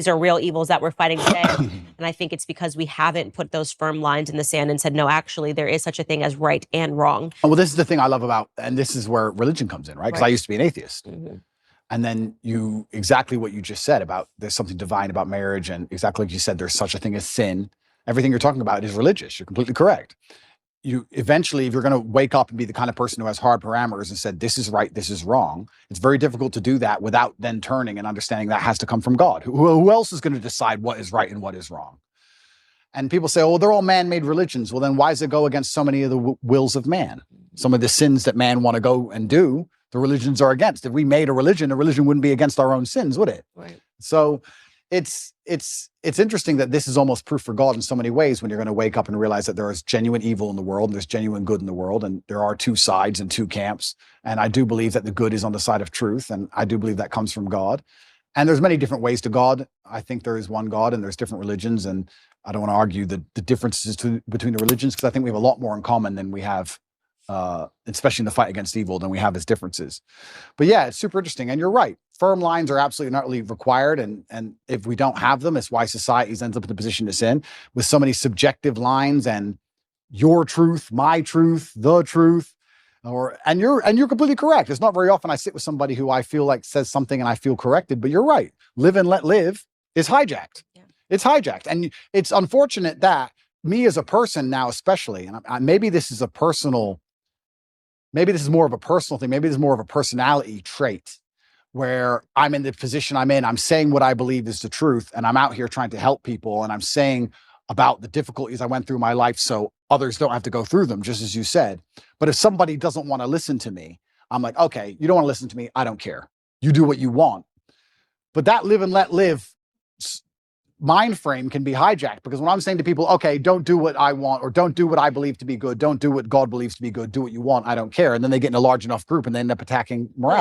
these are real evils that we're fighting today. And I think it's because we haven't put those firm lines in the sand and said, no, actually, there is such a thing as right and wrong. Well, this is the thing I love about, and this is where religion comes in, right? Because I used to be an atheist. And then exactly what you just said about there's something divine about marriage, and exactly like you said, there's such a thing as sin. Everything you're talking about is religious. You're completely correct. You eventually, if you're going to wake up and be the kind of person who has hard parameters and said, this is right, this is wrong, it's very difficult to do that without then turning and understanding that has to come from God. Who else is going to decide what is right and what is wrong? And people say, oh, well, they're all man-made religions. Well, then why does it go against so many of the wills of man? Some of the sins that man want to go and do, the religions are against. If we made a religion wouldn't be against our own sins, would it? Right. So it's interesting that this is almost proof for God in so many ways when you're going to wake up and realize that there is genuine evil in the world and there's genuine good in the world, and there are two sides and two camps. And I do believe that the good is on the side of truth, and I do believe that comes from God. And there's many different ways to God. I think there is one God and there's different religions, and I don't want to argue the differences between the religions, because I think we have a lot more in common than we have, especially in the fight against evil, than we have as differences. But yeah, it's super interesting. And you're right. Firm lines are absolutely not really required. And if we don't have them, it's why society ends up in the position it's in, with so many subjective lines and your truth, my truth, the truth. And you're completely correct. It's not very often I sit with somebody who I feel like says something and I feel corrected, but you're right. Live and let live is hijacked. Yeah. It's hijacked. And it's unfortunate that me as a person now, especially, and maybe this is more of a personal thing. Maybe this is more of a personality trait, where I'm in the position I'm in. I'm saying what I believe is the truth, and I'm out here trying to help people, and I'm saying about the difficulties I went through in my life so others don't have to go through them, just as you said. But if somebody doesn't want to listen to me, I'm like, okay, you don't want to listen to me. I don't care. You do what you want. But that live and let live mind frame can be hijacked, because when I'm saying to people, okay, don't do what I want, or don't do what I believe to be good, don't do what God believes to be good, do what you want, I don't care. And then they get in a large enough group and they end up attacking morality.